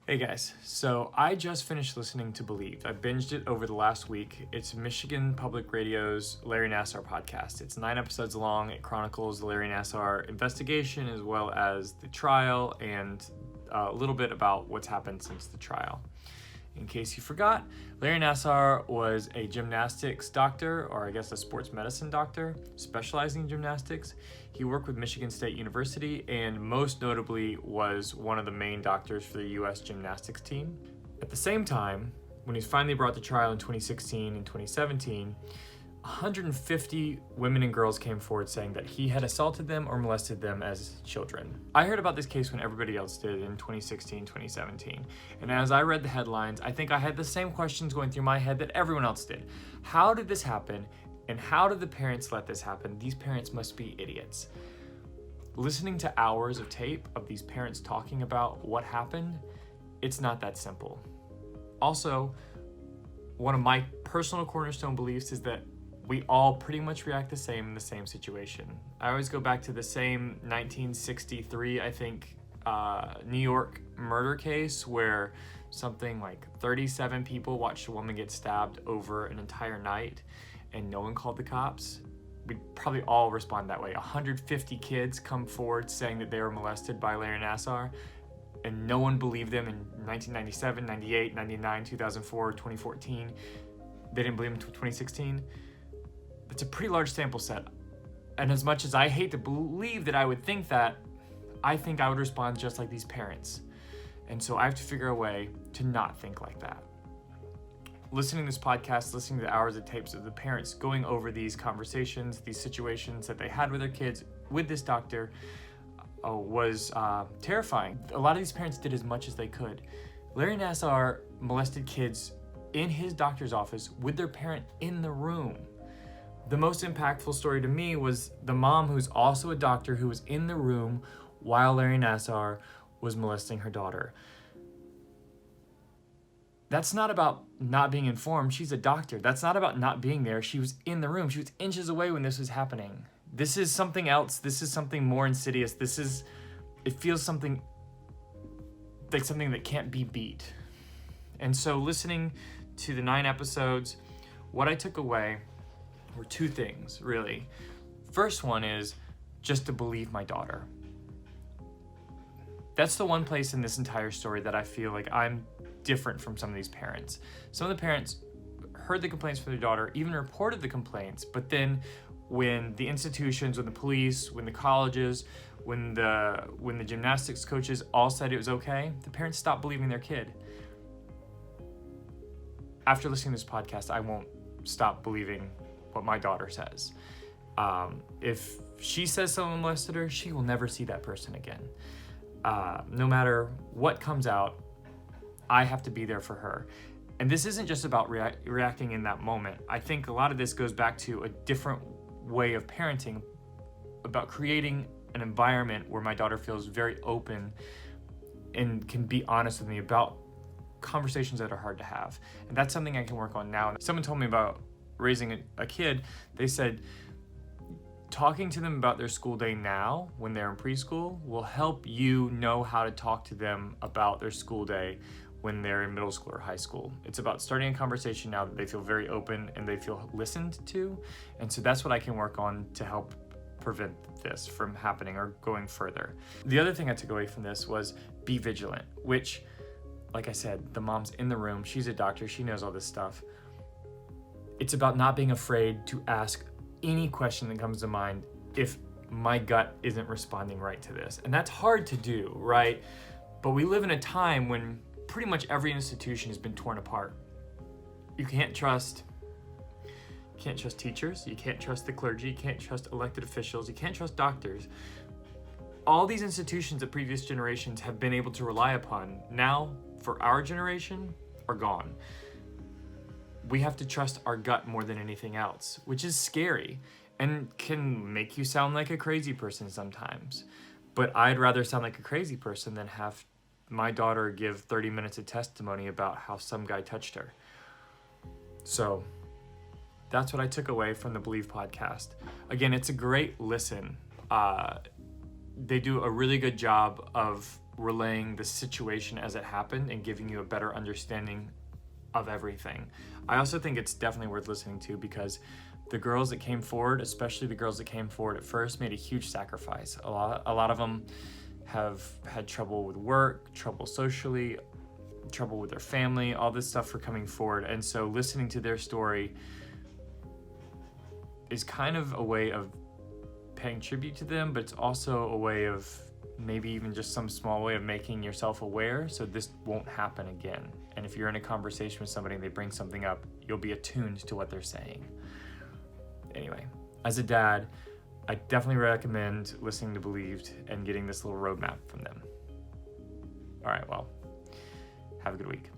Hey guys, so I just finished listening to Believed. I binged it over the last week. It's Michigan Public Radio's Larry Nassar podcast. It's 9 episodes long. It chronicles the Larry Nassar investigation as well as the trial and a little bit about what's happened since the trial. In case you forgot, Larry Nassar was a gymnastics doctor, or I guess a sports medicine doctor, specializing in gymnastics. He worked with Michigan State University and most notably was one of the main doctors for the U.S. gymnastics team. At the same time, when he was finally brought to trial in 2016 and 2017, 150 women and girls came forward saying that he had assaulted them or molested them as children. I heard about this case when everybody else did in 2016, 2017. And as I read the headlines, I think I had the same questions going through my head that everyone else did. How did this happen? And how did the parents let this happen? These parents must be idiots. Listening to hours of tape of these parents talking about what happened, it's not that simple. Also, one of my personal cornerstone beliefs is that we all pretty much react the same in the same situation. I always go back to the same 1963, I think, New York murder case where something like 37 people watched a woman get stabbed over an entire night and no one called the cops. We'd probably all respond that way. 150 kids come forward saying that they were molested by Larry Nassar and no one believed them in 1997, 98, 99, 2004, 2014. They didn't believe him until 2016. It's a pretty large sample set. And as much as I hate to believe that I would think that, I think I would respond just like these parents. And so I have to figure a way to not think like that. Listening to this podcast, listening to the hours of tapes of the parents going over these conversations, these situations that they had with their kids, with this doctor, was terrifying. A lot of these parents did as much as they could. Larry Nassar molested kids in his doctor's office with their parent in the room. The most impactful story to me was the mom, who's also a doctor, who was in the room while Larry Nassar was molesting her daughter. That's not about not being informed. She's a doctor. That's not about not being there. She was in the room. She was inches away when this was happening. This is something else. This is something more insidious. It feels something like something that can't be beat. And so listening to the 9 episodes, what I took away were 2 things, really. First one is just to believe my daughter. That's the one place in this entire story that I feel like I'm different from some of these parents. Some of the parents heard the complaints from their daughter, even reported the complaints, but then when the institutions, when the police, when the colleges, when the gymnastics coaches all said it was okay, the parents stopped believing their kid. After listening to this podcast, I won't stop believing what my daughter says. If she says someone molested her, she will never see that person again. No matter what comes out, I have to be there for her. And this isn't just about reacting in that moment. I think a lot of this goes back to a different way of parenting, about creating an environment where my daughter feels very open and can be honest with me about conversations that are hard to have. And that's something I can work on now. Someone told me about raising a kid. They said talking to them about their school day now when they're in preschool will help you know how to talk to them about their school day when they're in middle school or high school. It's about starting a conversation now that they feel very open and they feel listened to. And so that's what I can work on to help prevent this from happening or going further. The other thing I took away from this was be vigilant, which, like I said, the mom's in the room. She's a doctor. She knows all this stuff. It's about not being afraid to ask any question that comes to mind if my gut isn't responding right to this. And that's hard to do, right? But we live in a time when pretty much every institution has been torn apart. You can't trust teachers, you can't trust the clergy, you can't trust elected officials, you can't trust doctors. All these institutions that previous generations have been able to rely upon now for our generation are gone. We have to trust our gut more than anything else, which is scary and can make you sound like a crazy person sometimes. But I'd rather sound like a crazy person than have my daughter give 30 minutes of testimony about how some guy touched her. So that's what I took away from the Believe podcast. Again, it's a great listen. They do a really good job of relaying the situation as it happened and giving you a better understanding of everything. I also think it's definitely worth listening to because the girls that came forward, especially the girls that came forward at first, made a huge sacrifice. A lot of them have had trouble with work, trouble socially, trouble with their family, all this stuff for coming forward. And so listening to their story is kind of a way of paying tribute to them, but it's also a way of maybe even just some small way of making yourself aware so this won't happen again. And if you're in a conversation with somebody and they bring something up, you'll be attuned to what they're saying. Anyway, as a dad, I definitely recommend listening to Believed and getting this little roadmap from them. All right, well, have a good week.